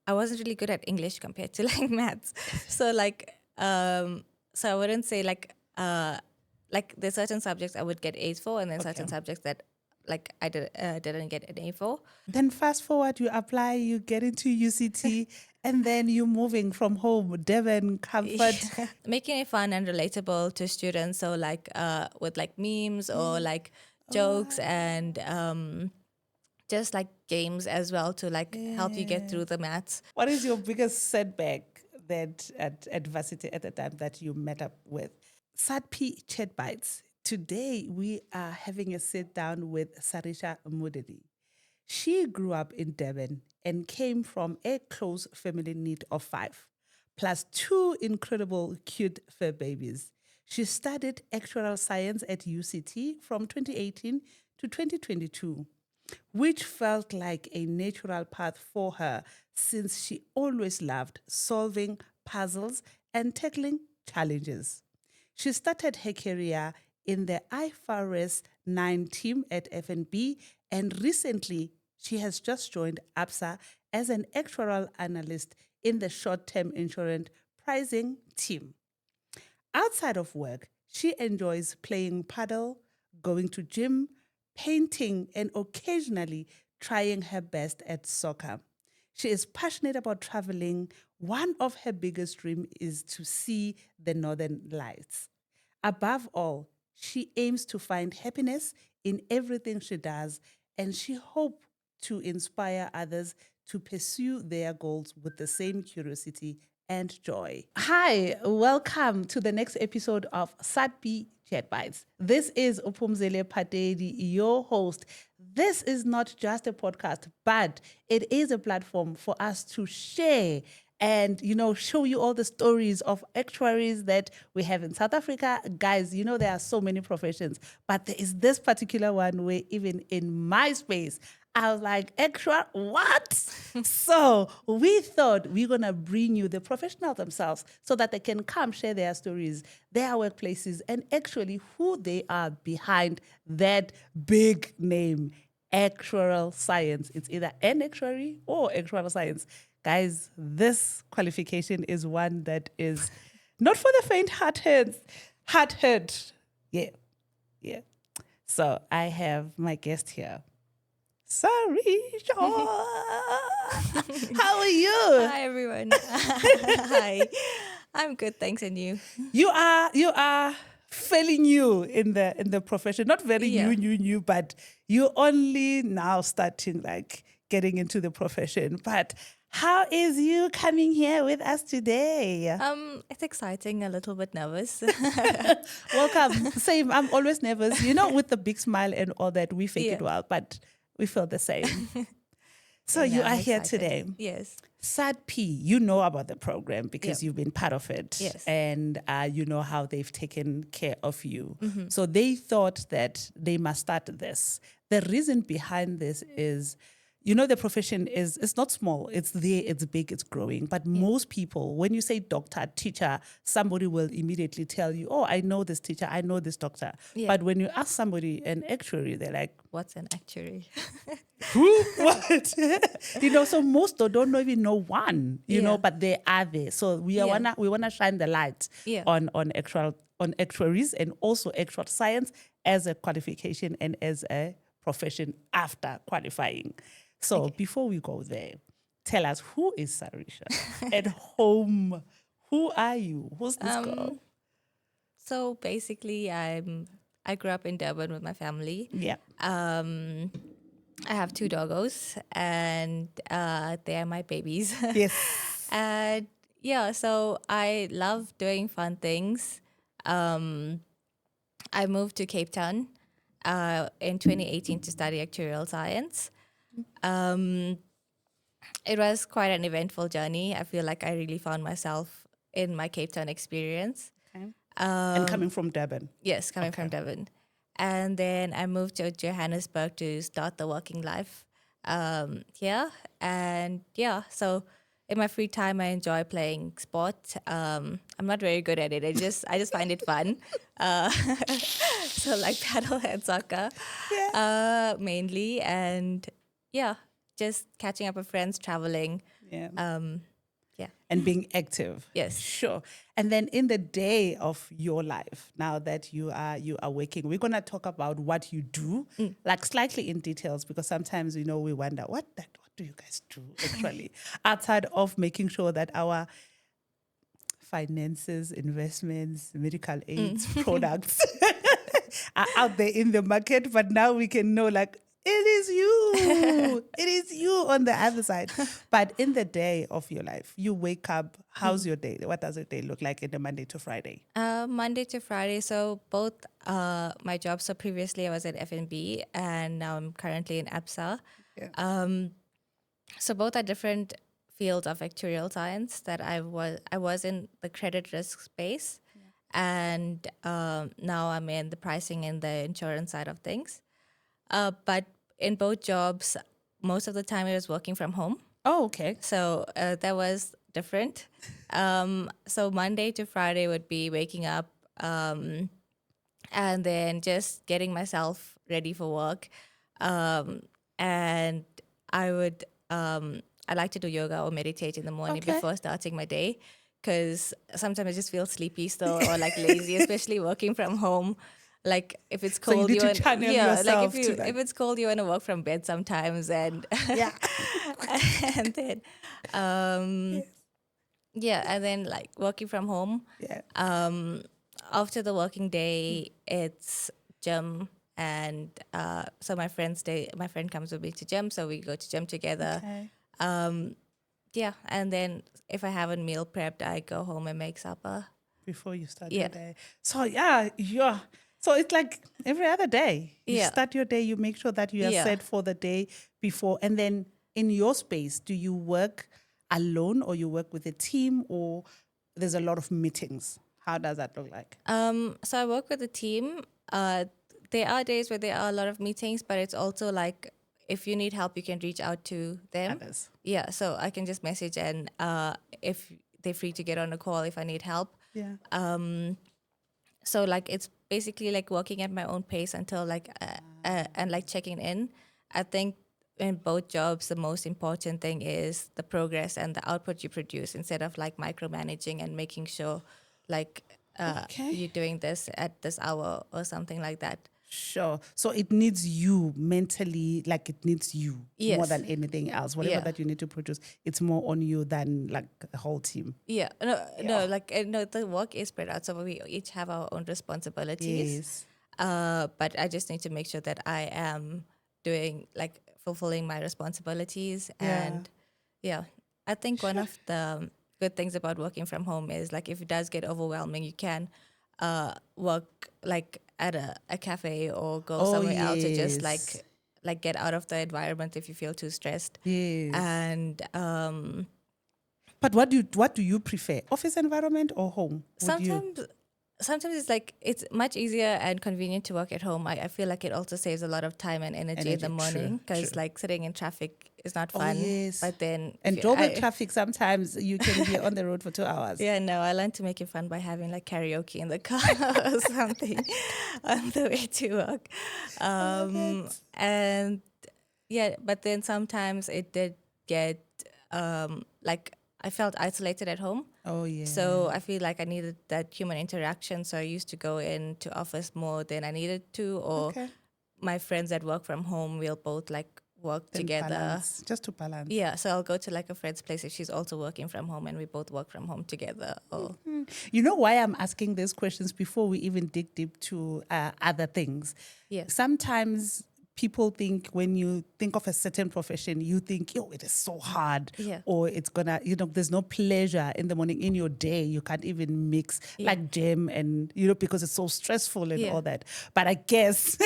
I wasn't really good at English compared to like maths. So so I wouldn't say like there's certain subjects I would get A's for, and then Okay. certain subjects that like didn't get an A for. Then fast forward, you apply, you get into UCT, and then you're moving from home, Devon, comfort. Making it fun and relatable to students. So with like memes or like jokes and just like games as well to like help you get Yeah. through the maths. What is your biggest setback that at adversity at the time that you met up with? SAADP ChatBytes. Today we are having a sit down with Sarisha Mudaly. She grew up in Devon and came from a close family need of 5, plus 2 incredible cute fur babies. She studied actuarial science at UCT from 2018 to 2022, which felt like a natural path for her since she always loved solving puzzles and tackling challenges. She started her career in the IFRS 9 team at FNB, and recently she has just joined ABSA as an actuarial analyst in the short-term insurance pricing team. Outside of work, she enjoys playing paddle, going to gym, painting, and occasionally trying her best at soccer. She is passionate about traveling. One of her biggest dreams is to see the northern lights. Above all, she aims to find happiness in everything she does, and she hopes to inspire others to pursue their goals with the same curiosity and joy. Hi, welcome to the next episode of SAADP ChatBytes. This is Upumzele Patedi, your host. This is not just a podcast, but it is a platform for us to share and show you all the stories of actuaries that we have in South Africa. Guys, there are so many professions, but there is this particular one where even in my space I was like, extra, what? So we thought we're going to bring you the professionals themselves so that they can come share their stories, their workplaces, and actually who they are behind that big name, Actuarial Science. It's either an actuary or Actuarial Science. Guys, this qualification is one that is not for the faint-hearted. Hearted. Yeah, yeah. So I have my guest here. Sarisha, how are you? Hi everyone. Hi. I'm good, thanks, and you? You are fairly new in the profession. Not very Yeah. new, but you're only now starting like getting into the profession. But how is you coming here with us today? It's exciting, a little bit nervous. Welcome. Same. I'm always nervous. With the big smile and all that, we fake it Yeah. well, but we feel the same. So Yeah, you I'm are here excited. today. Yes. SAADP, you know about the program because Yeah. you've been part of it. Yes. And you know how they've taken care of you. Mm-hmm. So they thought that they must start this. The reason behind this is, the profession it's not small. It's there, it's big, it's growing. But most people, when you say doctor, teacher, somebody will immediately tell you, oh, I know this teacher, I know this doctor. Yeah. But when you ask somebody, an actuary, they're like, What's an actuary? who? What? So most don't even know one, Yeah. but they are there. So we wanna shine the light Yeah. on actuaries and also actual science as a qualification and as a profession after qualifying. So before we go there, tell us, who is Sarisha? At home, who are you? Who's this girl? So basically, I grew up in Durban with my family. Yeah. I have 2 doggos, and they are my babies. Yes. And yeah, so I love doing fun things. I moved to Cape Town in 2018 to study Actuarial Science. It was quite an eventful journey. I feel like I really found myself in my Cape Town experience. Okay. And coming from Durban. Yes, coming from Devon. And then I moved to Johannesburg to start the working life here. And yeah, so in my free time, I enjoy playing sport. I'm not very good at it. I just find it fun. So like paddle and soccer mainly. And yeah, just catching up with friends, traveling. Yeah. Yeah. And being active. Yes. Sure. And then in the day of your life, now that you are working, we're gonna talk about what you do, like slightly in details, because sometimes we wonder what do you guys do actually outside of making sure that our finances, investments, medical aids, products are out there in the market, but now we can know like it is you. It is you on the other side. But in the day of your life, you wake up, how's your day? What does your day look like in the Monday to Friday? Monday to Friday. So both my jobs. So previously I was at FNB and now I'm currently in ABSA. Yeah. So both are different fields of actuarial science that I was in the credit risk space, and now I'm in the pricing and the insurance side of things. But in both jobs, most of the time I was working from home. Oh, okay. So that was different. So Monday to Friday would be waking up and then just getting myself ready for work. And I would, I like to do yoga or meditate in the morning Okay. before starting my day, because sometimes I just feel sleepy still or like lazy, especially working from home. Like if it's So you cold, need to want, channel yeah. Like yourself to that. if it's cold, you want to work from bed sometimes, and Yeah. and then yeah, and then like working from home. Yeah. After the working day, it's gym, and so my friend comes with me to gym, so we go to gym together. Okay. Yeah, and then if I haven't meal prepped, I go home and make supper. Before you start your Yeah, day. So yeah. So it's like every other day. You yeah, start your day, you make sure that you are yeah. set for the day before. And then in your space, do you work alone or you work with a team or there's a lot of meetings? How does that look like? So I work with a team. There are days where there are a lot of meetings, but it's also like if you need help, you can reach out to them. Others. Yeah, so I can just message, and if they're free to get on a call if I need help. Yeah. So like it's basically like working at my own pace until like and like checking in. I think in both jobs the most important thing is the progress and the output you produce, instead of like micromanaging and making sure like Okay. you're doing this at this hour or something like that. Sure. So it needs you mentally, like it needs you more Yes. than anything else. Whatever Yeah. that you need to produce, it's more on you than like the whole team. Yeah, no, like no, the work is spread out, so we each have our own responsibilities. Yes. But I just need to make sure that I am doing like fulfilling my responsibilities. Yeah. And yeah, I think one of the good things about working from home is like if it does get overwhelming, you can work like at a cafe or go Oh, somewhere else to just yes. like get out of the environment if you feel too stressed. Yes. And But what do you prefer? Office environment or home? Would you? sometimes it's like it's much easier and convenient to work at home. I feel like it also saves a lot of time and energy in the Energy, morning, true. because like sitting in traffic is not Oh, fun. yes. But then And double traffic, sometimes you can be on the road for 2 hours. yeah, no, I learned to make it fun by having like karaoke in the car or something on the way to work. And yeah, but then sometimes it did get like I felt isolated at home. Oh, yeah. So I feel like I needed that human interaction. So I used to go into office more than I needed to, or Okay. my friends that work from home, we'll both like work Then together. balance, just to balance. Yeah, so I'll go to like a friend's place if she's also working from home, and we both work from home together. Or You know why I'm asking these questions before we even dig deep to other things? yeah, Sometimes people think when you think of a certain profession, you think, oh, it is so hard. Yeah. Or it's gonna, there's no pleasure in the morning in your day. You can't even mix like gym and, because it's so stressful and Yeah. all that. But I guess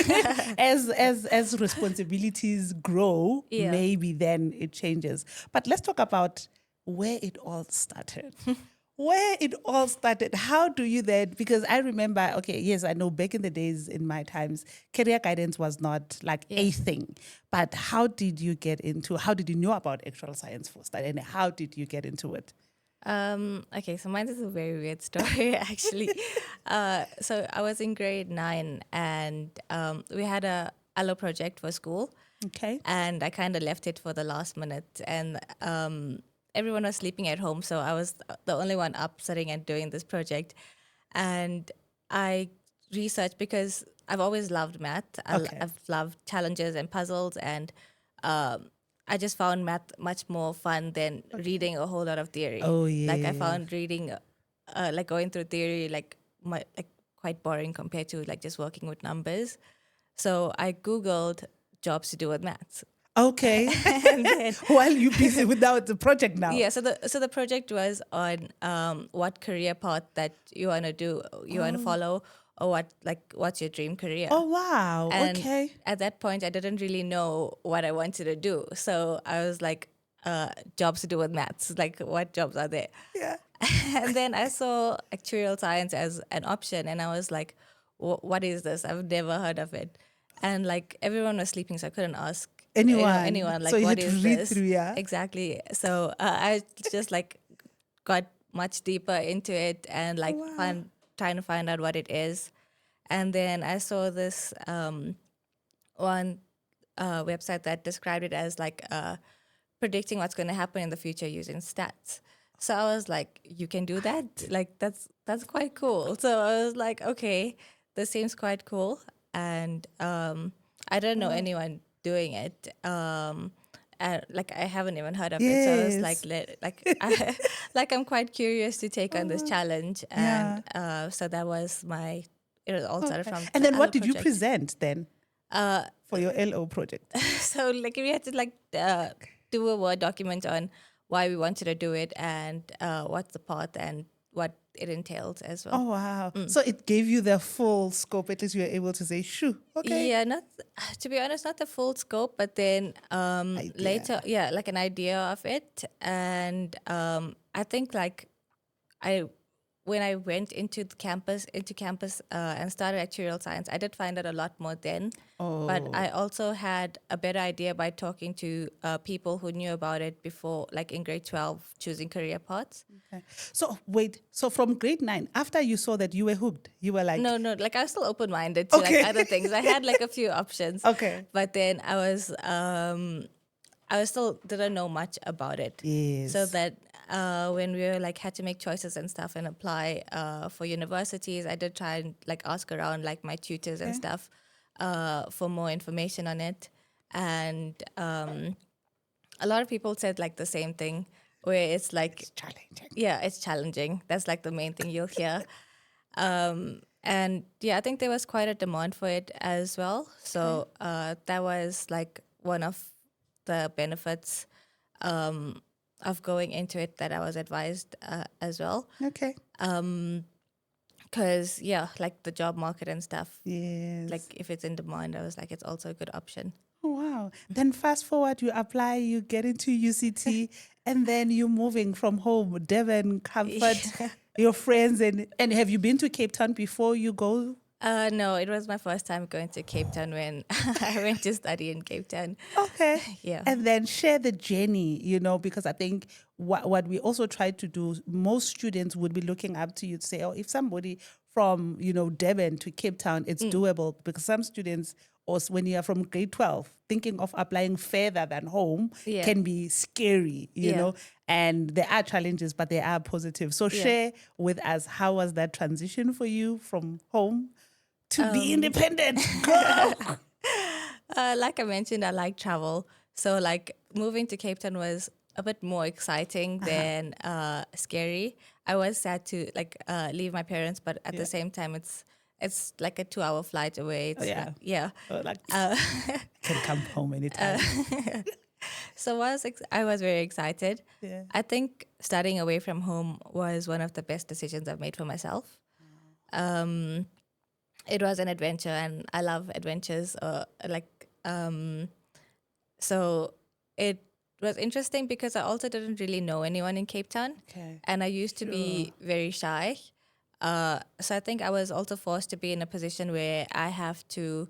as responsibilities grow, Yeah. maybe then it changes. But let's talk about where it all started. Where it all started. How do you then? Because I remember, okay, yes, I know back in the days in my times, career guidance was not like a thing. But how did you know about actuarial science first? And how did you get into it? Okay, so mine is a very weird story actually. So I was in grade 9, and we had a allo project for school. Okay. And I kind of left it for the last minute, and everyone was sleeping at home, so I was the only one up sitting and doing this project. And I researched because I've always loved math. Okay. I've loved challenges and puzzles, and I just found math much more fun than reading a whole lot of theory. Oh, Like I yeah. found reading, like going through theory, like quite boring compared to like just working with numbers. So I Googled jobs to do with maths. Okay. And then While you're busy without the project now. yeah, so the project was on what career path that you want to do, you want to follow, or what's your dream career. Oh, wow. And Okay. at that point, I didn't really know what I wanted to do, so I was like, jobs to do with maths, like what jobs are there? Yeah. And then I saw actuarial science as an option, and I was like, what is this? I've never heard of it. And like everyone was sleeping, so I couldn't ask anyone So like, you what had to is read this? through, yeah? Exactly. So I just like got much deeper into it and like Wow. trying to find out what it is. And then I saw this one website that described it as like predicting what's going to happen in the future using stats. So I was like, you can do that? Like that's quite cool. So I was like, okay, this seems quite cool. And I don't know anyone doing it. Like I haven't even heard of it. So I was like, Yes. like I'm quite curious to take on this challenge. And Yeah. so that was it was all started Okay. from And the then other what did you project. present then for your LO project? So like we had to like do a Word document on why we wanted to do it and what's the path and what it entails as well. Oh, wow. So it gave you the full scope. At least you were able to say, shoo, okay. Yeah, not to be honest, not the full scope, but then Idea. later, yeah, like an idea of it. And I think like I when I went into campus and started actuarial science, I did find out a lot more then. But Oh. I also had a better idea by talking to people who knew about it before, like in grade 12, choosing career paths. Okay. So wait, so from grade 9, after you saw that you were hooked, you were like, No, like I was still open minded to like okay. other things. I had like a few options. Okay. But then I was still didn't know much about it. Yes. So that when we were like had to make choices and stuff and apply for universities, I did try and like ask around like my tutors and stuff for more information on it. And a lot of people said like the same thing, where it's like It's challenging. yeah, it's challenging. That's like the main thing you'll hear. And yeah, I think there was quite a demand for it as well. So that was like one of the benefits of going into it that I was advised as well. Okay. Because yeah, like the job market and stuff, Yes. like if it's in demand, I was like, it's also a good option. Oh, wow. Then fast forward, you apply, you get into UCT, and then you're moving from home, Devon, comfort, your friends. And have you been to Cape Town before you go? No, it was my first time going to Cape Town when I went to study in Cape Town. Okay. Yeah. And then share the journey, because I think what we also try to do, most students would be looking up to you to say, oh, if somebody from, Devon to Cape Town, it's doable, because some students, or when you are from grade 12, thinking of applying further than home Yeah. can be scary, Yeah. and there are challenges, but there are positive. So share with us, how was that transition for you from home to be independent? Go! Like I mentioned, I like travel. So like moving to Cape Town was a bit more exciting than scary. I was sad to like leave my parents, but at the same time, it's like a 2-hour flight away. It's yeah. not, yeah. Can come home anytime. So I was very excited. Yeah. I think studying away from home was one of the best decisions I've made for myself. It was an adventure, and I love adventures. So it was interesting because I also didn't really know anyone in Cape Town, Okay. and I used to be very shy. So I think I was also forced to be in a position where I have to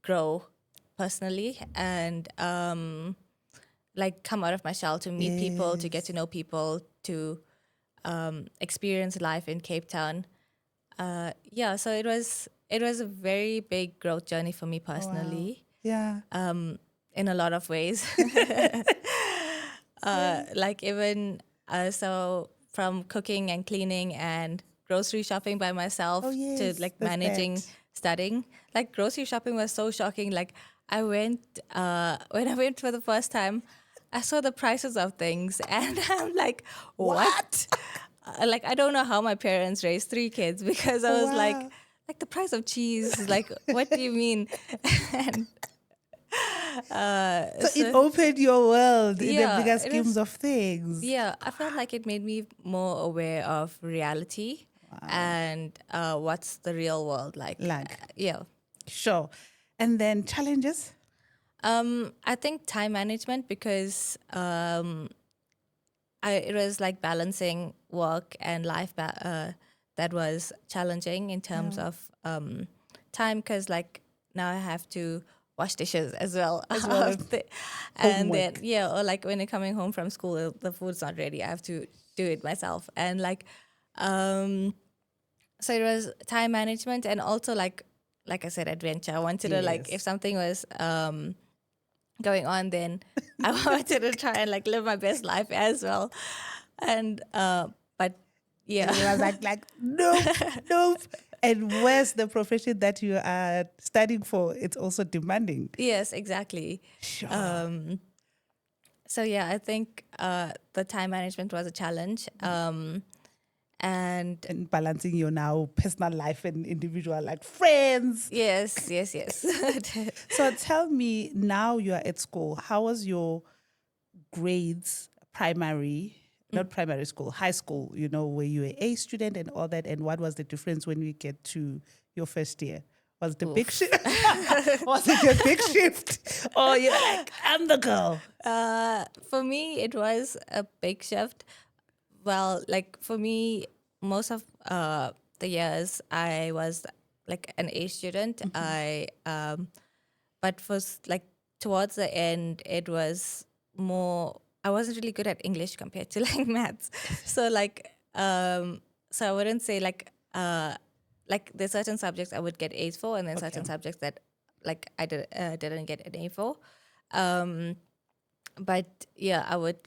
grow personally and like come out of my shell to meet people, to get to know people, to experience life in Cape Town. So it was a very big growth journey for me personally. Yeah. In a lot of ways. Like even so from cooking and cleaning and grocery shopping by Oh myself to yes, like there's managing that. studying. Like grocery shopping was so shocking. Like I went when I went for the first time, I saw the prices of things and I'm like, what? What? Like I don't know how my parents raised three kids because I was Wow. like the price of cheese. Like what do you mean? And So it so opened your world in the yeah, bigger it schemes is. of things. Yeah, I felt like it made me more aware of reality Wow. and what's the real world like. Like, Yeah. sure. And then challenges? I think time management because it was like balancing work and life that was challenging in terms Yeah. of time because like now I have to wash dishes as well As well as and then homework. yeah, or like when you're coming home from school the food's not ready, I have to do it myself and um so it was time management and also like I said, adventure. I wanted to like if Yes. something was going on, then I wanted to try and like live my best life as well. And but And yeah. it was like, nope, nope. And where's the profession that you are studying for? It's also demanding. Yes, exactly. Sure. Um so yeah, I think the time management was a challenge. And And balancing your now personal life and individual, like friends. yes. So tell me, now you're at school. How was your grades, primary, not primary school, high school, where you were a student and all that? And what was the difference when you get to your first year? Was it a big Oof. shift? Was it a big shift? Or you're like, I'm the girl? For me, it was a big shift. Well, like for me, most of the years I was like an A student. But for like towards the end, it was more. I wasn't really good at English compared to like maths. So so I wouldn't say like there's certain subjects I would get A's for, and then Okay. certain subjects that like didn't get an A for. Um, but yeah, I would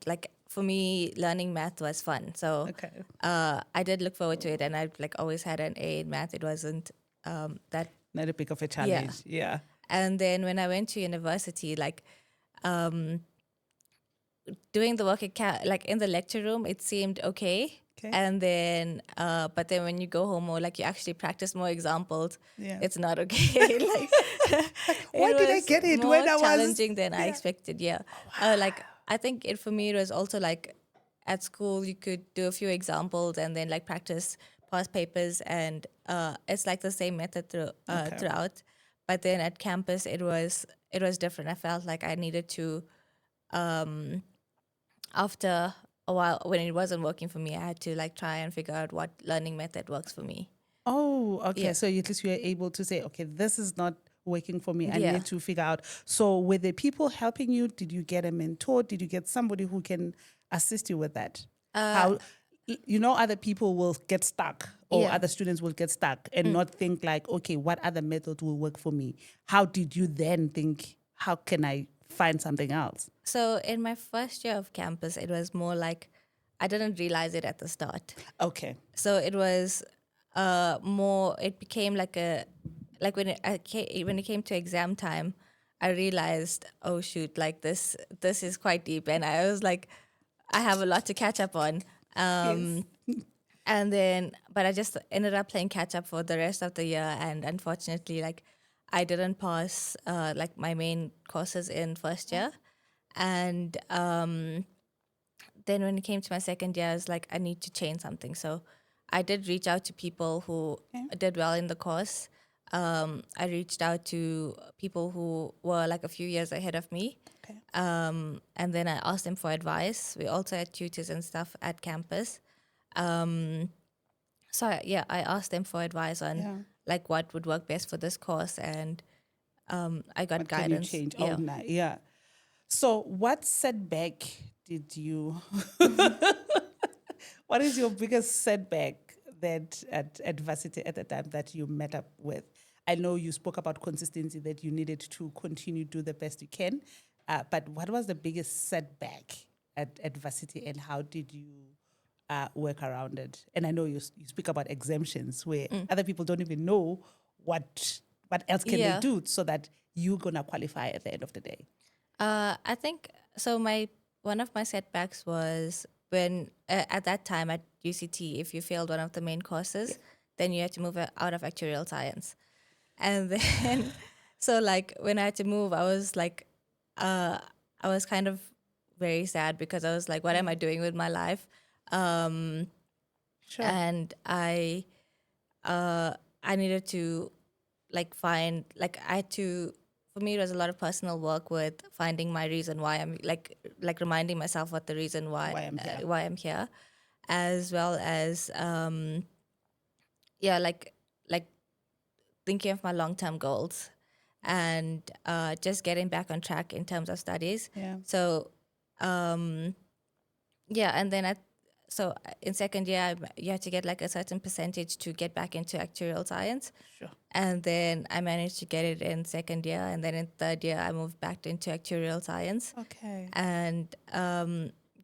like for me learning math was fun. So Okay. I did look forward to it, and I like always had an A in math. It wasn't that Not a big of a yeah. challenge. Yeah. And then when I went to university, like doing the work like in the lecture room, it seemed okay. Okay. And then, but then when you go home or like you actually practice more examples, Yeah. it's not okay. Like Like, it why did I was get it more when I was? challenging than I Yeah. expected. Yeah. Like I think it for me it was also like at school you could do a few examples and then like practice past papers and it's like the same method Okay. throughout. But then at campus it was different. I felt like I needed to after a while when it wasn't working for me, I had to like try and figure out what learning method works for me. Oh, okay. Yeah. So at least you were able to say, okay, this is not working for me. I Yeah. need to figure out. So were the people helping you? Did you get a mentor? Did you get somebody who can assist you with that? How, other people will get stuck or Yeah. other students will get stuck and not think like, okay, what other method will work for me? How did you then think, how can I find something else? So in my first year of campus, it was more like I didn't realize it at the start. Okay. So it was more. It became like like when it came to exam time, I realized, oh shoot, like this is quite deep, and I was like, I have a lot to catch up on. Yes. And then, but I just ended up playing catch up for the rest of the year, and unfortunately, like I didn't pass like my main courses in first year, and then when it came to my second year, I was like, I need to change something. So I did reach out to people who Okay. did well in the course. I reached out to people who were like a few years ahead of me. Okay. And then I asked them for advice. We also had tutors and stuff at campus. So I asked them for advice on Yeah. like what would work best for this course, and I got What can you guidance. change? Oh, Yeah. no, yeah. So, what setback did you? What is your biggest setback that at varsity at the time that you met up with? I know you spoke about consistency that you needed to continue do the best you can, but what was the biggest setback at varsity, and how did you work around it? And I know you speak about exemptions where other people don't even know what else can they Yeah. do so that you're gonna qualify at the end of the day. I think so. One of my setbacks was when at that time at UCT, if you failed one of the main courses, then you had to move out of actuarial science. And then, so like when I had to move, I was kind of very sad because I was like, what am I doing with my life? Sure. And I needed to find I had to. For me, it was a lot of personal work with finding my reason why I'm reminding myself what the reason Why I'm here. why I'm here, as well as yeah, like thinking of my long term goals, and just getting back on track in terms of studies. Yeah. So yeah, and then in second year you had to get like a certain percentage to get back into actuarial science. Sure. And then I managed to get it in second year, and then in third year I moved back into actuarial science. Okay. And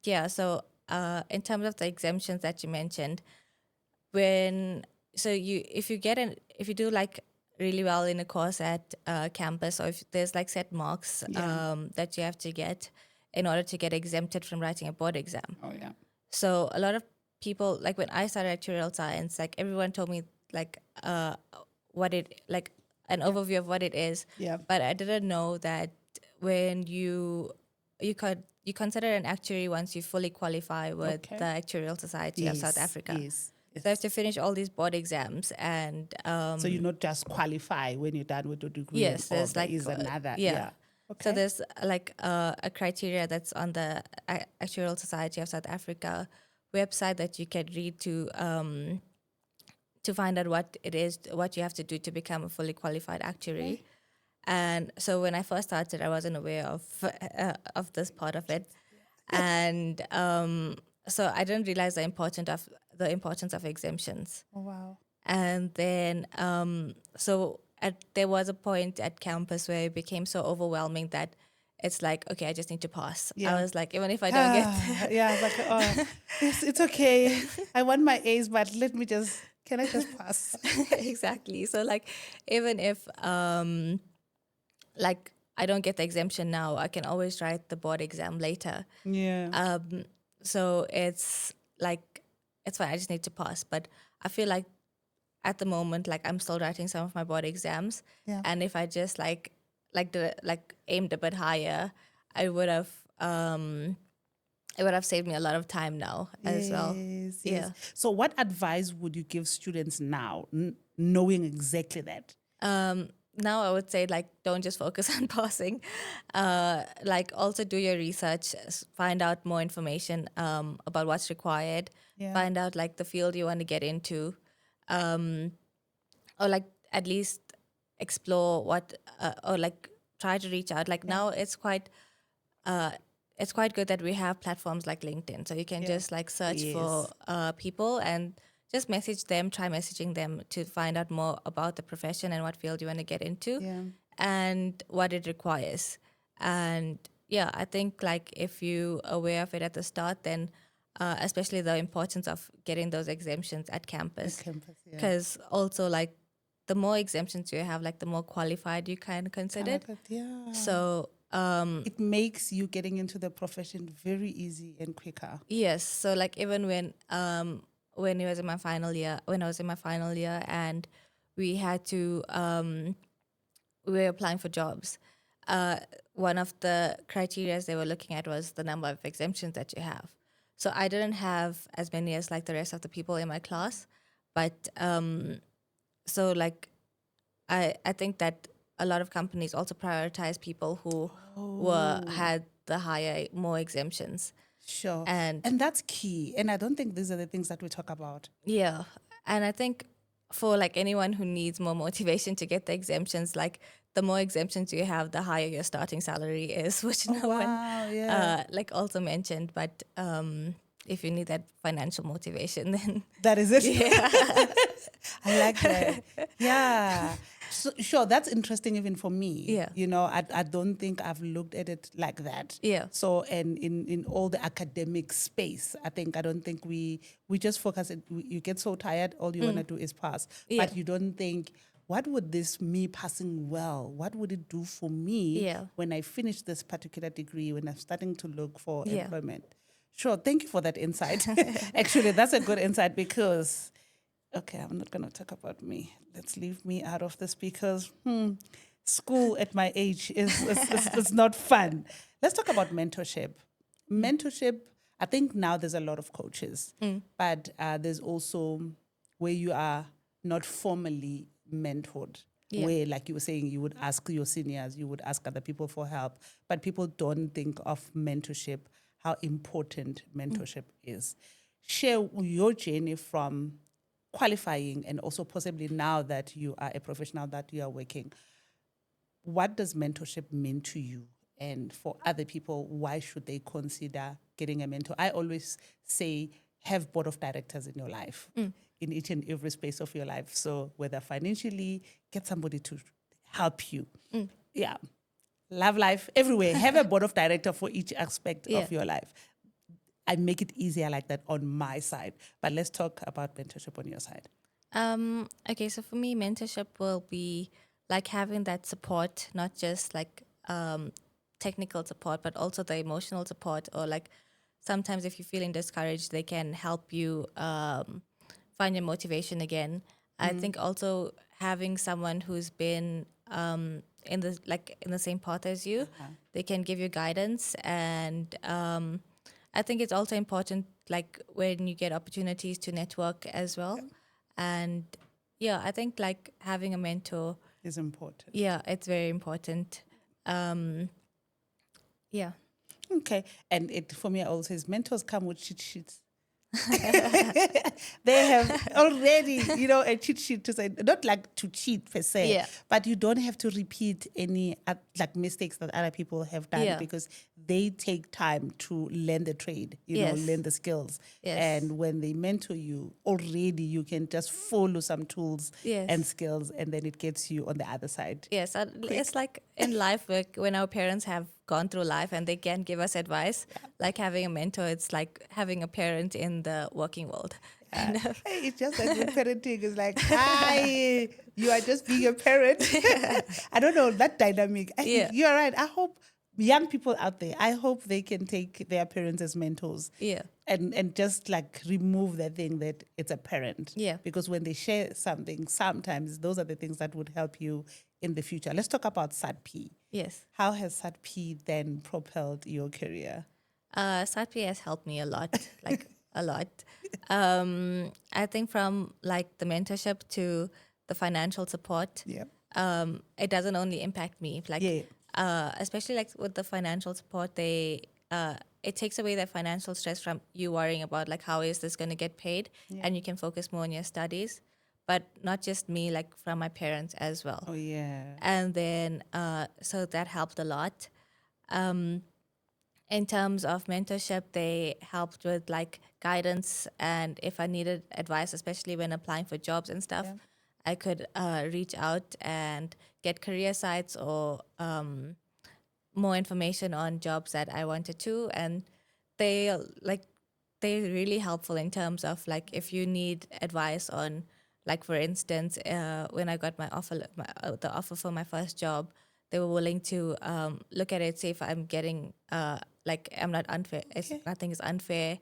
yeah, so in terms of the exemptions that you mentioned, if you do like really well in a course at campus, or if there's like set marks that you have to get in order to get exempted from writing a board exam. Oh yeah. So a lot of people, like when I started actuarial science, like everyone told me like what it like an overview of what it is. Yeah. But I didn't know that when you consider an actuary once you fully qualify with the Actuarial Society of South Africa. Yes. So I have to finish all these board exams, and So you not just qualify when you're done with your degree. yes, there's there like is another. yeah. Okay. So there's like a criteria that's on the Actuarial Society of South Africa website that you can read to find out what it is, what you have to do to become a fully qualified actuary. Okay. And so when I first started, I wasn't aware of this part of it, and so I didn't realize the importance of exemptions. Oh wow. And then there was a point at campus where it became so overwhelming that it's like, okay, I just need to pass. Yeah. I was like, even if I don't get yeah, like it's okay. I want my A's, but can I just pass? exactly. So like even if like I don't get the exemption now, I can always write the board exam later. Yeah. So it's like it's fine. I just need to pass. But I feel like at the moment, like I'm still writing some of my board exams, and if I just aimed a bit higher, I would have it would have saved me a lot of time now as well. Yes. Yeah. So what advice would you give students now, knowing exactly that? Now I would say like don't just focus on passing, like also do your research, find out more information about what's required, find out like the field you want to get into, or like at least explore what or like try to reach out. Like now it's quite good that we have platforms like LinkedIn, so you can just like search for people and just message them, try messaging them to find out more about the profession and what field you want to get into and what it requires. And yeah, I think like if you are aware of it at the start, then especially the importance of getting those exemptions at campus. Because also like the more exemptions you have, like the more qualified you can consider. So it makes you getting into the profession very easy and quicker. Yes. So like even when I was in my final year, and we had to we were applying for jobs. One of the criteria they were looking at was the number of exemptions that you have. So I didn't have as many as like the rest of the people in my class, but so like I think that a lot of companies also prioritize people who had the more exemptions. Sure. And that's key. And I don't think these are the things that we talk about. Yeah. And I think for like anyone who needs more motivation to get the exemptions, like the more exemptions you have, the higher your starting salary is, which no one like also mentioned. But if you need that financial motivation, then that is it. Yeah. I like that. Yeah. So, sure, that's interesting even for me. Yeah. You know, I don't think I've looked at it like that. Yeah. So, and in all the academic space, I don't think we just focus it. You get so tired, all you want to do is pass. Yeah. But you don't think, what would this me passing well, what would it do for me Yeah. when I finish this particular degree, when I'm starting to look for Yeah. employment? Sure, thank you for that insight. Actually, that's a good insight because, okay, I'm not going to talk about me. Let's leave me out of this because school at my age is not fun. Let's talk about mentorship. Mentorship, I think now there's a lot of coaches, but there's also where you are not formally mentored. Yeah. Where, like you were saying, you would ask your seniors, you would ask other people for help, but people don't think of mentorship, how important mentorship is. Share your journey from qualifying and also possibly now that you are a professional, that you are working. What does mentorship mean to you? And for other people, why should they consider getting a mentor? I always say, have board of directors in your life, in each and every space of your life. So whether financially, get somebody to help you. Yeah. Love life, everywhere. Have a board of director for each aspect Yeah. of your life. I make it easier like that on my side. But let's talk about mentorship on your side. Okay, so for me, mentorship will be like having that support, not just like technical support, but also the emotional support. Or like sometimes if you're feeling discouraged, they can help you find your motivation again. I think also having someone who's been in the same path as you, they can give you guidance. And I think it's also important, like when you get opportunities to network as well. And yeah, I think like having a mentor, Is important. yeah, it's very important. Yeah. Okay. And it for me, I always says mentors come with cheat sheets. They have already, a cheat sheet to say, not like to cheat per se, Yeah. but you don't have to repeat any like mistakes that other people have done Yeah. because they take time to learn the trade, Yes. learn the skills. Yes. And when they mentor you, already you can just follow some tools Yes. and skills, and then it gets you on the other side. Yes, it's like in life when our parents have gone through life and they can give us advice. Like having a mentor, it's like having a parent in the working world. Hey, it's just like with parenting is like, hi, you are just being a parent. I don't know that dynamic. Yeah. You are right. I hope young people out there, I hope they can take their parents as mentors. Yeah. And just like remove that thing that it's a parent. Yeah. Because when they share something, sometimes those are the things that would help you in the future. Let's talk about SAADP. Yes. How has SAADP then propelled your career? SAADP has helped me a lot, like a lot. I think from like the mentorship to the financial support, Yeah. it doesn't only impact me. Like, Yeah. especially like with the financial support, it takes away that financial stress from you worrying about like how is this going to get paid, and you can focus more on your studies. But not just me, like from my parents as well. Oh, yeah. And then so that helped a lot. In terms of mentorship, they helped with like guidance, and if I needed advice, especially when applying for jobs and stuff, I could reach out and get career sites or more information on jobs that I wanted to. And they they're really helpful in terms of like if you need advice on, like for instance, when I got the offer for my first job, they were willing to look at it, see if I'm getting like I'm not unfair. Nothing is unfair.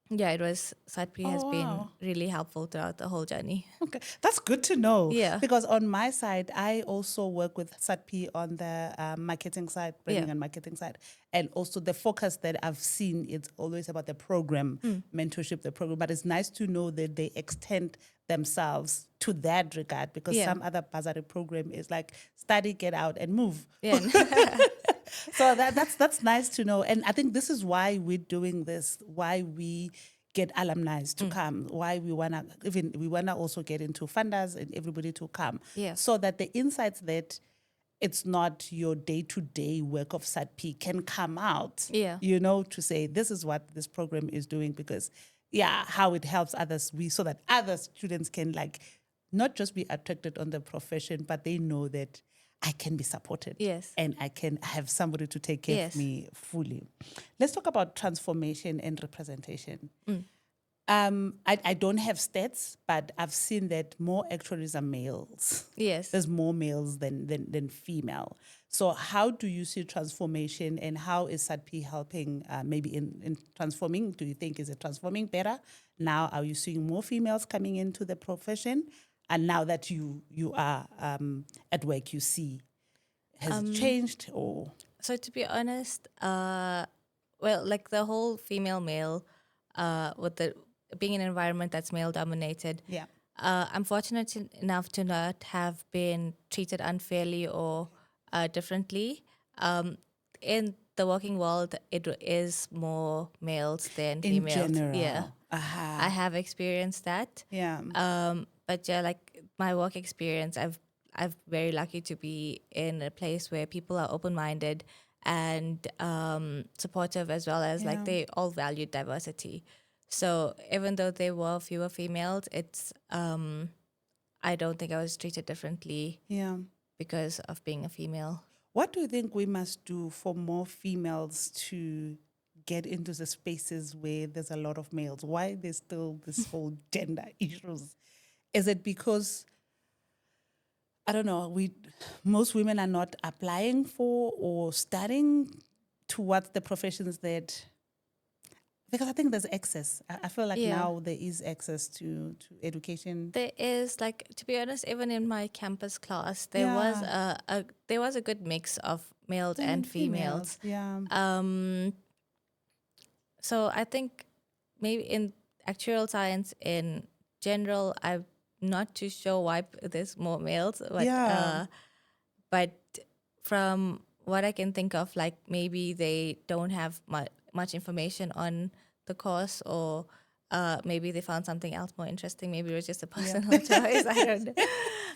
Yeah, it was SAADP has been really helpful throughout the whole journey. Okay, that's good to know. Yeah. Because on my side, I also work with SAADP on the marketing side, branding Yeah. and marketing side. And also the focus that I've seen, it's always about the program, mentorship, the program. But it's nice to know that they extend themselves to that regard because some other bursary program is like study, get out and move. Yeah. So that's nice to know. And I think this is why we're doing this, why we get alumni to come, why we wanna also get into funders and everybody to come. Yeah. So that the insights that it's not your day-to-day work of SAADP can come out. Yeah. To say this is what this program is doing because how it helps others so that other students can like not just be attracted on the profession, but they know that I can be supported Yes. and I can have somebody to take care of Yes. me fully. Let's talk about transformation and representation. I don't have stats, but I've seen that more actuaries are males. Yes. There's more males than female. So how do you see transformation, and how is SAADP helping maybe in transforming? Do you think, is it transforming better? Now, are you seeing more females coming into the profession? And now that you are at work, you see, has it changed or? So to be honest, well, like the whole female male, with the being in an environment that's male dominated. Yeah. I'm fortunate enough to not have been treated unfairly or differently. In the working world, it is more males than In females. general. Yeah, Aha. I have experienced that. Yeah. But yeah, like my work experience, I've very lucky to be in a place where people are open minded and supportive, as well as like Yeah. they all value diversity. So even though there were fewer females, it's I don't think I was treated differently Yeah. because of being a female. What do you think we must do for more females to get into the spaces where there's a lot of males? Why there's still this whole gender issues? Is it because, I don't know, most women are not applying for or studying towards the professions that, because I think there's access. I feel like Yeah. now there is access to education. There is, like, to be honest, even in my campus class, there Yeah. was a good mix of males Men and females. Yeah. So I think maybe in actuarial science in general, I'm not too sure why there's more males, Yeah. but from what I can think of, like maybe they don't have much information on the course, or maybe they found something else more interesting. Maybe it was just a personal choice. I don't know.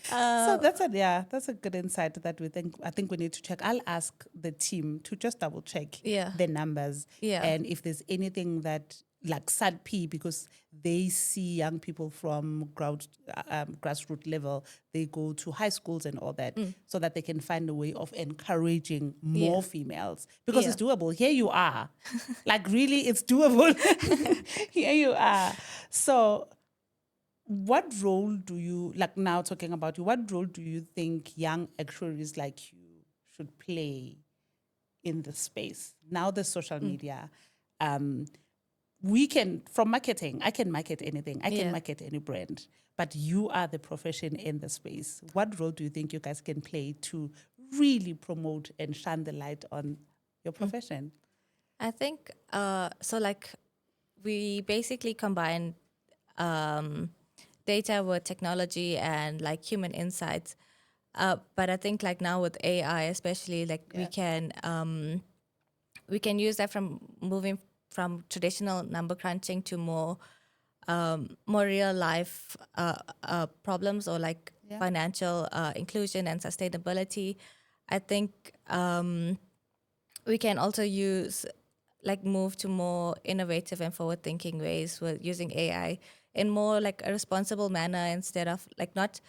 So that's a good insight that I think we need to check. I'll ask the team to just double check Yeah. the numbers, Yeah. and if there's anything that, like SAADP, because they see young people from grassroots level, they go to high schools and all that, so that they can find a way of encouraging more females, because it's doable. Here you are, like really, it's doable. Here you are. So what role do you, like now talking about you, what role do you think young actuaries like you should play in the space? Now the social media, we can, from marketing, I can market anything. I can market any brand, but you are the profession in the space. What role do you think you guys can play to really promote and shine the light on your profession? I think so. Like we basically combine data with technology and like human insights. But I think like now with AI, especially, like we can use that from moving from traditional number crunching to more real life problems, or like financial inclusion and sustainability. I think we can also move to more innovative and forward thinking ways with using AI in more like a responsible manner, instead of like not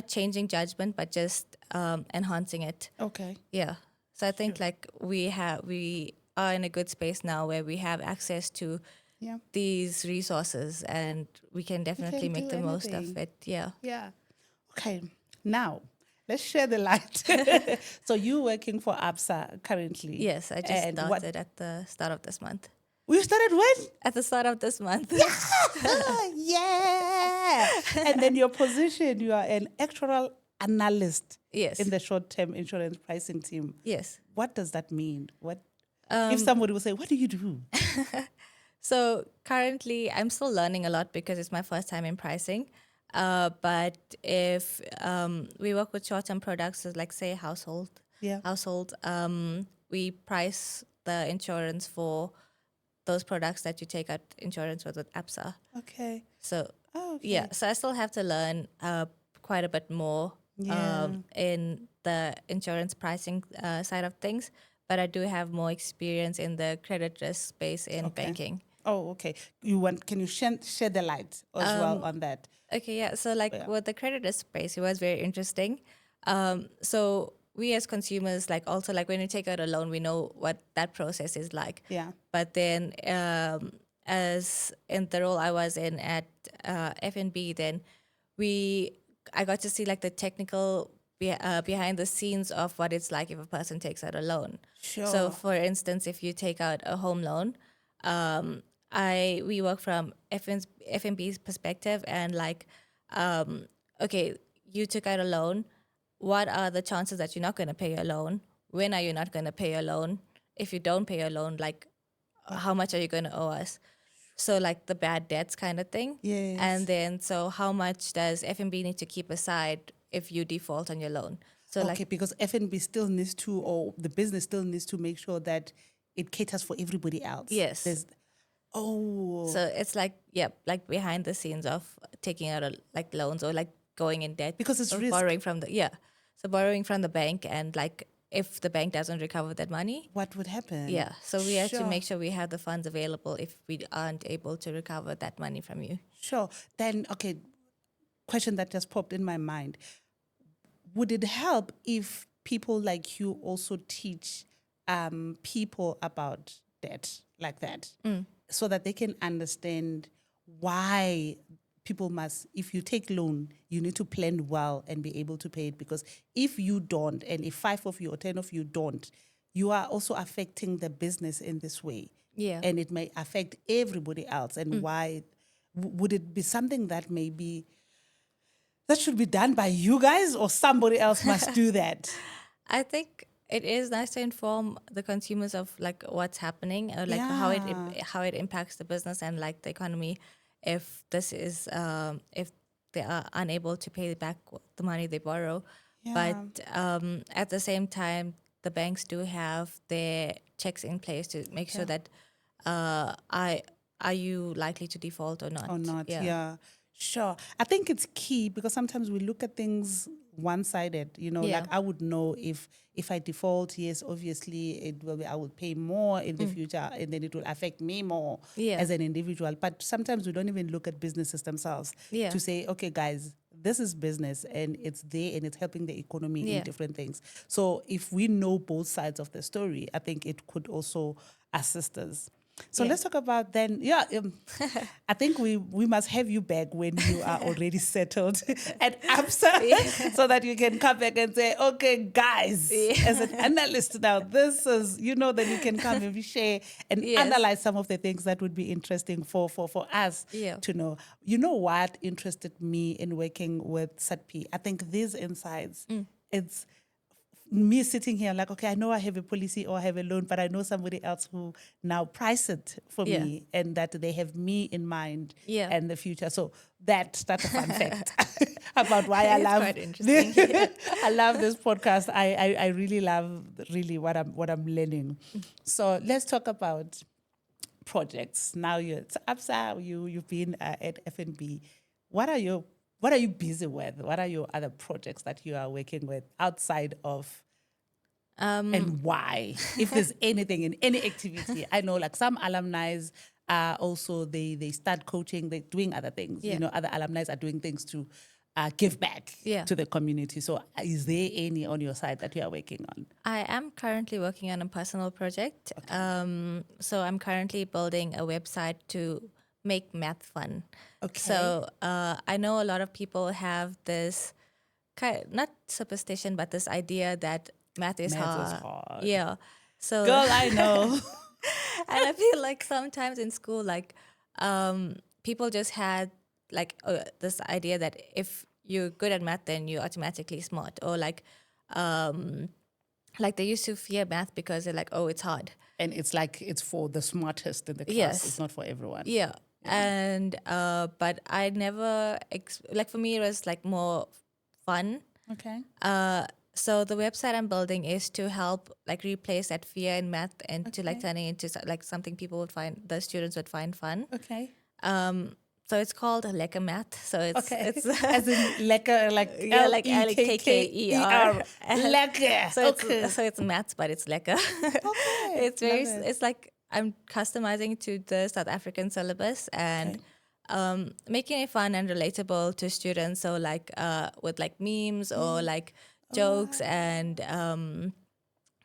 changing judgment, but just enhancing it. Okay. Yeah. So I think like we are in a good space now where we have access to these resources, and we can definitely make the most of it. Yeah. Yeah. Okay. Now, let's share the light. So you're working for ABSA currently. Yes, I just started at the start of this month. You started when? At the start of this month. Yeah. And then your position, you are an actuarial analyst Yes. in the short-term insurance pricing team. Yes. What does that mean? What if somebody will say, what do you do? So currently, I'm still learning a lot because it's my first time in pricing. But if we work with short-term products, so like say household, we price the insurance for those products that you take out insurance with ABSA. Okay. So okay. so I still have to learn quite a bit more in the insurance pricing side of things, but I do have more experience in the credit risk space in banking. Oh, okay. Can you shed the light as well on that? Okay, yeah. So like Yeah. with the creditor space, it was very interesting. So we as consumers, like also like when you take out a loan, we know what that process is like. Yeah. But then, as in the role I was in at FNB, then I got to see like the technical behind the scenes of what it's like if a person takes out a loan. So, Sure. for instance, if you take out a home loan, we work from FNB's perspective and like, okay, you took out a loan. What are the chances that you're not going to pay your loan? When are you not going to pay your loan? If you don't pay your loan, like, how much are you going to owe us? So like the bad debts kind of thing. And Yes. then so how much does FNB need to keep aside if you default on your loan? So like Okay, because FNB still needs to, or the business still needs to make sure that it caters for everybody else. yes. Oh, So it's like like behind the scenes of taking out like loans or like going in debt because it's or risk. borrowing from the So borrowing from the bank and like if the bank doesn't recover that money, What would happen? yeah. So we have to Sure, make sure we have the funds available if we aren't able to recover that money from you. sure. Then, okay, question that just popped in my mind. Would it help if people like you also teach people about debt like that so that they can understand why people must, if you take loan, you need to plan well and be able to pay it, because if you don't, and if 5 of you or 10 of you don't, you are also affecting the business in this way. Yeah. And it may affect everybody else. And why would it be something that maybe that should be done by you guys, or somebody else must do that? I think it is nice to inform the consumers of like what's happening or like Yeah. how it impacts the business and like the economy if this is if they are unable to pay back the money they borrow. But Yeah. at the same time, the banks do have their checks in place to make sure that I are you likely to default or not? Or not, Yeah. yeah. Sure. I think it's key because sometimes we look at things one-sided, Yeah. like I would know if I default, yes, obviously it will be, I will pay more in the future, and then it will affect me more Yeah. as an individual. But sometimes we don't even look at businesses themselves Yeah. to say, okay, guys, this is business and it's there and it's helping the economy Yeah. in different things. So if we know both sides of the story, I think it could also assist us. So Yeah. let's talk about then. Yeah, I think we must have you back when you are already settled at ABSA, so that you can come back and say, okay, guys, as an analyst now, this is, then you can come and share and Yes. analyze some of the things that would be interesting for us Yeah. to know. You know what interested me in working with SAADP? I think these insights, it's me sitting here like, okay, I know I have a policy or I have a loan, but I know somebody else who now price it for Yeah. me, and that they have me in mind Yeah. and the future. So that's a fun fact about why I It's love quite interesting. I love this podcast. I really love what I'm learning. So let's talk about projects. Now you're at ABSA, you've been at FNB. What are you busy with? What are your other projects that you are working with outside of, and why? If there's anything in any activity, I know like some alumni are also they start coaching, they're doing other things. Yeah. Other alumni are doing things to give back Yeah. to the community. So is there any on your side that you are working on? I am currently working on a personal project. So I'm currently building a website to make math fun. Okay. So I know a lot of people have this not superstition, but this idea that math is Math is hard. hard. Yeah. So Girl, I know. and I feel like sometimes in school, like people just had like this idea that if you're good at math, then you're automatically smart, or like they used to fear math because they're like, oh, it's hard. And it's like it's for the smartest in the class. Yes. It's not for everyone. Yeah. And but I never like, for me it was like more fun. Okay. So the website I'm building is to help like replace that fear in math and to like turn it into like something people would find, the students would find fun. Okay. So it's called Lekker Math. So it's As in lekker, like yeah, like Lekker. So Okay. it's maths, but it's lekker. Okay. It's very Love it. it's like I'm customizing to the South African syllabus and making it fun and relatable to students. So like with like memes or like jokes and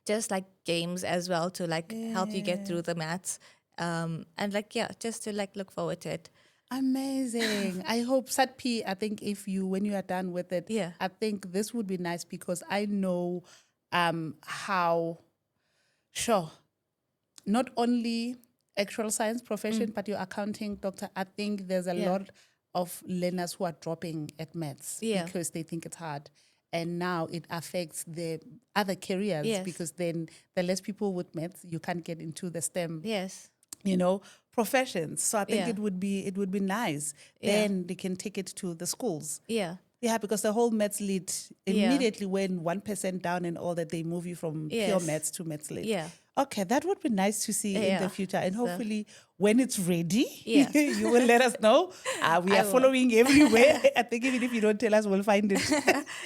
just like games as well to like help you get through the maths. And like, yeah, just to like look forward to it. Amazing. I hope SAADP, I think when you are done with it, Yeah. I think this would be nice because I know how, sure, not only actuarial science profession, but your accounting doctor, I think there's a Yeah. lot of learners who are dropping at maths Yeah. because they think it's hard. And now it affects the other careers Yes. because then the less people with maths, you can't get into the STEM Yes. professions. So I think Yeah. it would be nice. Yeah. Then they can take it to the schools. Yeah. Yeah, because the whole maths lit Yeah. immediately went 1% down and all that, they move you from pure Yes. maths to maths lit. Yeah. Okay, that would be nice to see in the Yeah. future. And So- hopefully when it's ready, Yeah. you will let us know. We I are will. following everywhere. I think even if you don't tell us, we'll find it.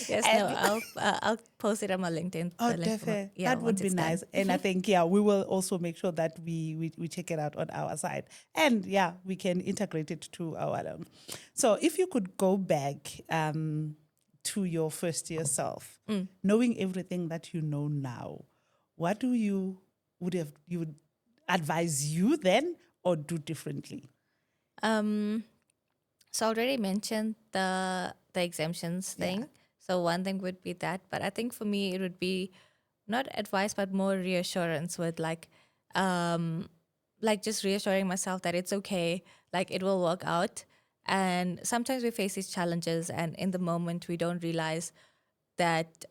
Yes, no, I'll post it on my LinkedIn. Oh, the link for my- definitely. yeah, That would once be it's done. nice. And I think, we will also make sure that we check it out on our side. And we can integrate it to our own. So if you could go back to your first year self, knowing everything that you know now, what do you would advise you then or do differently? So I already mentioned the exemptions thing. So one thing would be that, but I think for me it would be not advice but more reassurance with like just reassuring myself that it's okay, like it will work out. And sometimes we face these challenges and in the moment we don't realize that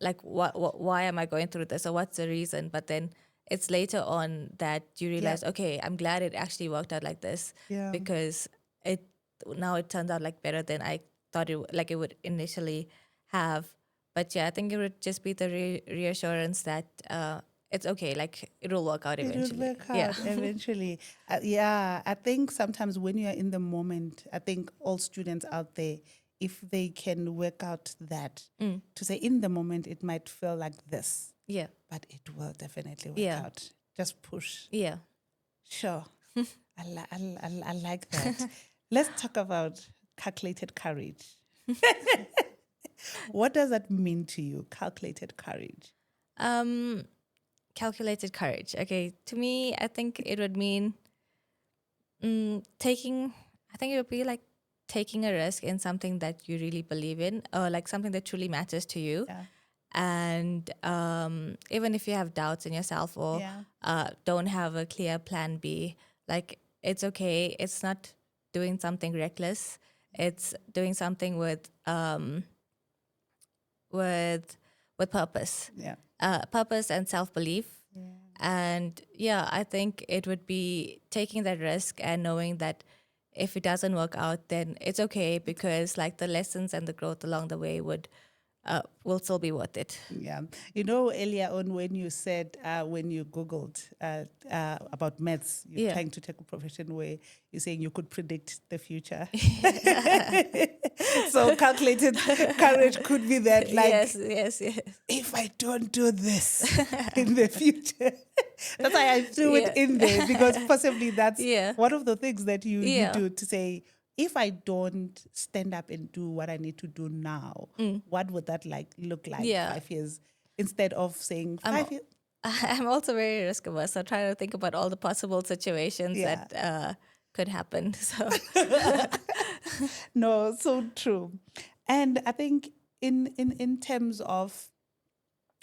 like why am I going through this or what's the reason, but then it's later on that you realize, okay, I'm glad it actually worked out like this because it turns out like better than I thought it would initially have. But yeah, I think it would just be the reassurance that it's okay, like it will work out eventually. It will work out eventually. I think sometimes when you are in the moment, I think all students out there, if they can work out that, to say in the moment, it might feel like this. Yeah. But it will definitely work out. Just push. Yeah. Sure. I like that. Let's talk about calculated courage. What does that mean to you, calculated courage? Calculated courage. Okay. To me, I think it would mean I think it would be like taking a risk in something that you really believe in or like something that truly matters to you. Yeah. And even if you have doubts in yourself or don't have a clear plan B, like it's okay. It's not doing something reckless. It's doing something with purpose. Yeah. Purpose and self-belief. Yeah. And I think it would be taking that risk and knowing that if it doesn't work out, then it's okay because like the lessons and the growth along the way will still be worth it. Yeah. Earlier on when you said, when you Googled about maths, you're trying to take a profession where you're saying you could predict the future. So calculated courage could be that, like, yes. if I don't do this in the future. That's why I threw it in there because possibly that's one of the things that you do to say, if I don't stand up and do what I need to do now, what would that look like 5 years? Instead of saying 5 years. I'm also very risk averse, so trying to think about all the possible situations that could happen. So No, so true. And I think in terms of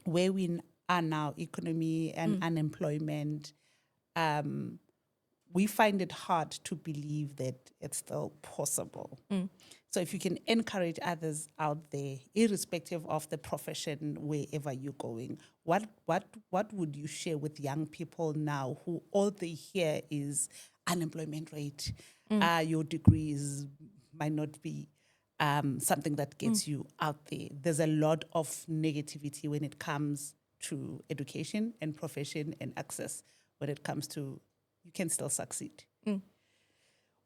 where we are now, economy and unemployment, we find it hard to believe that it's still possible. So if you can encourage others out there, irrespective of the profession, wherever you're going, what would you share with young people now who all they hear is unemployment rate? Your degrees might not be something that gets you out there. There's a lot of negativity when it comes to education and profession and access. When it comes to, you can still succeed.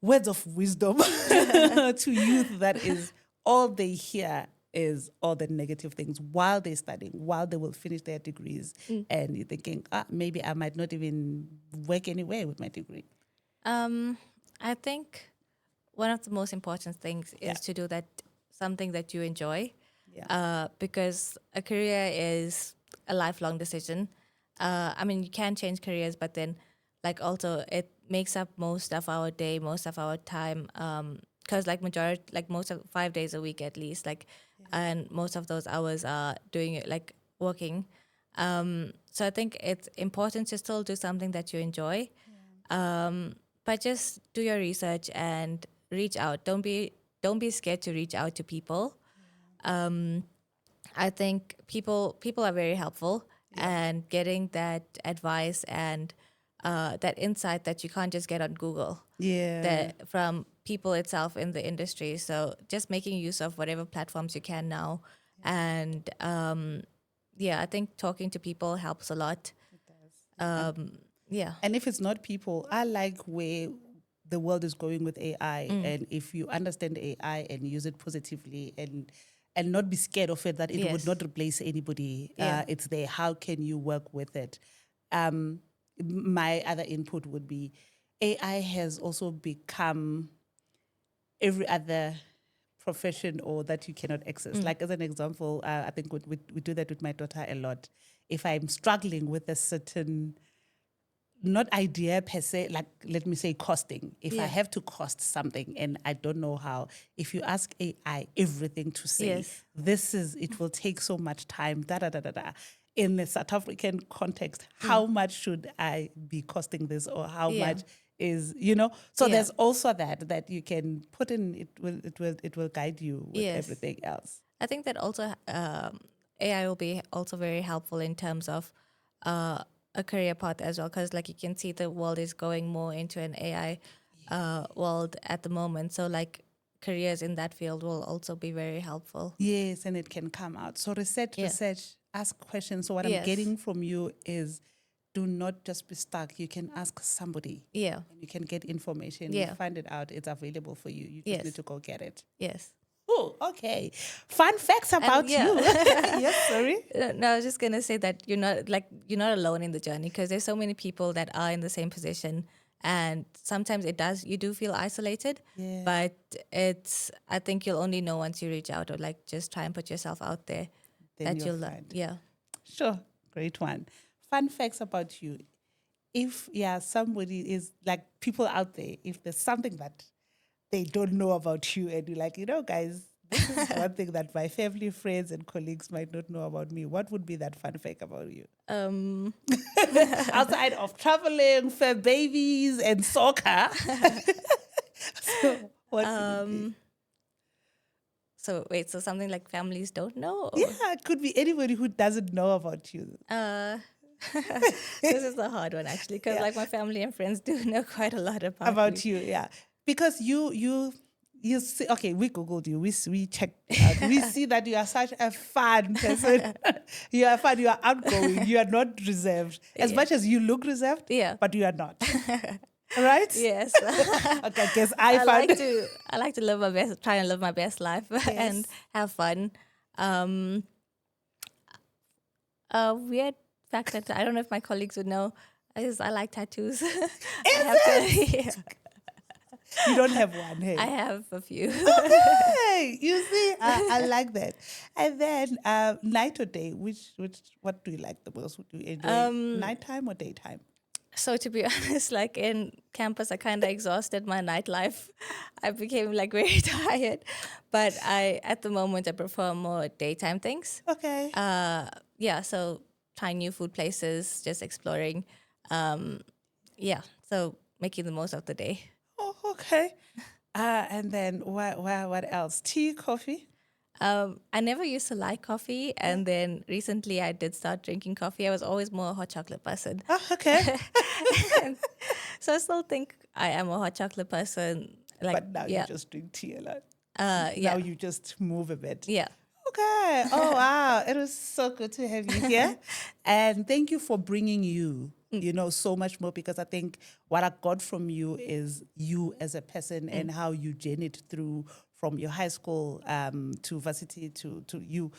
Words of wisdom to youth that is all they hear is all the negative things while they're studying, while they will finish their degrees. And you're thinking, maybe I might not even work anywhere with my degree. I think one of the most important things Yeah. is to do that something that you enjoy, Yeah. because a career is a lifelong decision. I mean, you can change careers, but then, like, also it makes up most of our day, most of our time. Because like most of 5 days a week at least, like, and most of those hours are doing it, like working. So I think it's important to still do something that you enjoy. But just do your research and reach out. Don't be scared to reach out to people. I think people are very helpful, and getting that advice and that insight that you can't just get on Google, Yeah. that from people itself in the industry. So just making use of whatever platforms you can now, and I think talking to people helps a lot. It does. Yeah, And if it's not people, I like where the world is going with AI. Mm. And if you understand AI and use it positively and not be scared of it, that it would Yes. not replace anybody, Yeah. it's there. How can you work with it? My other input would be AI has also become every other profession or that you cannot access. Like as an example, I think we do that with my daughter a lot. If I'm struggling with a certain not idea per se, like let me say costing. If I Yeah. have to cost something and I don't know how, if you ask AI everything to say, Yes. it will take so much time, da da da da da. In the South African context, how much should I be costing this or how Yeah. much is, you know? So Yeah. there's also that you can put in, it will guide you with Yes. everything else. I think that also AI will be also very helpful in terms of a career path as well, because like you can see the world is going more into an AI world at the moment. So like careers in that field will also be very helpful. Yes, and it can come out. So Yeah. research, ask questions. So what I'm Yes. getting from you is do not just be stuck. You can ask somebody Yeah. and you can get information. Yeah. You find it out. It's available for you. You just Yes. need to go get it. Yes. Oh, okay. Fun facts about yeah. you. Yes, sorry. No, I was just gonna say that you're not alone in the journey, because there's so many people that are in the same position, and sometimes you do feel isolated. Yeah. But I think you'll only know once you reach out, or like just try and put yourself out there, Then that you'll you'll learn. find. Yeah. Sure. Great one. Fun facts about you. If somebody is like people out there, if there's something that they don't know about you and you're like, guys, this is one thing that my family, friends, and colleagues might not know about me, what would be that fun fact about you? Outside of traveling, fur babies, and soccer. So what would it be? So wait, so something like families don't know? Or? Yeah, it could be anybody who doesn't know about you. This is a hard one actually, because like my family and friends do know quite a lot about me. You, yeah. Because you see, okay, we Googled you, we checked out. We see that you are such a fun person. You are fun, you are outgoing, you are not reserved. As much as you look reserved, Yeah. but you are not. Right? Yes. Okay, I guess I found I like to live my best, try and live my best life and have fun. A weird fact that I don't know if my colleagues would know is I like tattoos. Yeah. You don't have one, hey? I have a few. Okay, you see, I like that. And then night or day, what do you like the most? Do you enjoy nighttime or daytime? So to be honest, like in campus, I kind of exhausted my nightlife. I became like very tired, but at the moment I prefer more daytime things. Okay. So trying new food places, just exploring. So making the most of the day. Oh, okay. And then what else? Tea, coffee? I never used to like coffee, and then recently I did start drinking coffee. I was always more a hot chocolate person. Oh, okay. So I still think I am a hot chocolate person. Like, But now you just drink tea a lot. yeah. Now you just move a bit. Yeah. Okay. Oh, wow. It was so good to have you here. And thank you for bringing you, so much more, because I think what I got from you is you as a person and how you journeyed through from your high school to varsity to you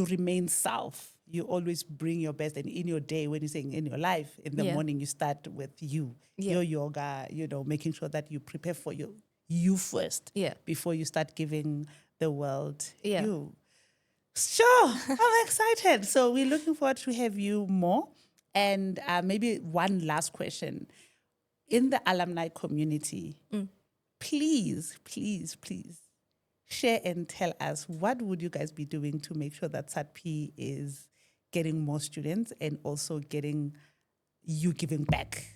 remain self. you always bring your best. And in your day, when you're saying in your life, in the Yeah. morning, you start with you, Yeah. your yoga, making sure that you prepare for you first Yeah. before you start giving the world Yeah. you. Sure, I'm excited. So we're looking forward to have you more. And maybe one last question. In the alumni community, please, please, please share and tell us, what would you guys be doing to make sure that SAADP is getting more students and also getting you giving back?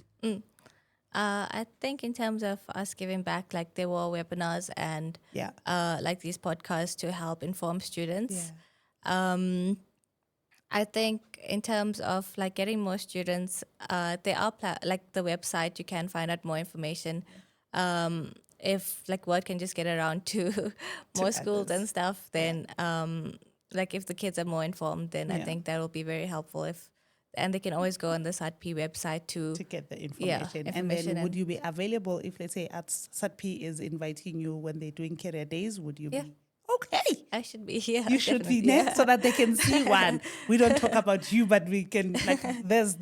I think in terms of us giving back, like there were webinars and Yeah. like these podcasts to help inform students. Yeah. I think in terms of like getting more students, there are like the website, you can find out more information. If like word can just get around to more schools and Others. stuff, then like if the kids are more informed, then I Yeah. think that will be very helpful. And they can always go on the SAADP website to Get the information. And information then would and you be available if, let's say, at SAADP is inviting you when they're doing career days? Would you yeah. be okay? I should be here. You should be Definitely, there yeah. so that they can see one. We don't talk about you, but we can there's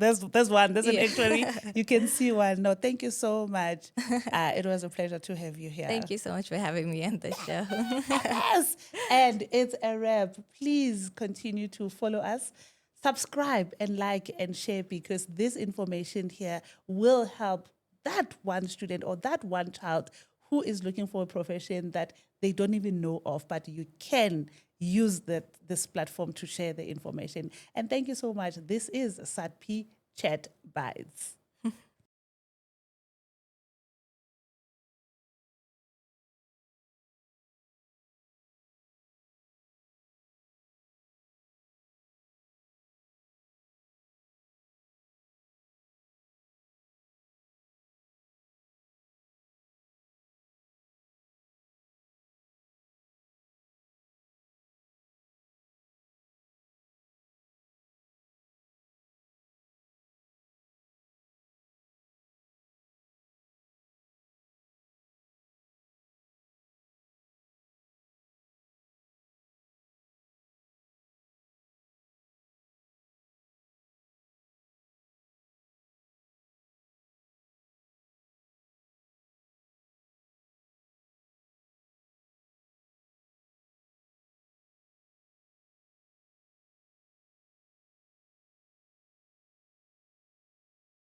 one. There's an Yeah. actuary. You can see one. No, thank you so much. It was a pleasure to have you here. Thank you so much for having me on the show. Yes, and it's a wrap. Please continue to follow us, subscribe, and like and share, because this information here will help that one student or that one child who is looking for a profession that they don't even know of, but you can use this platform to share the information. And thank you so much. This is SAADP Chat Bites.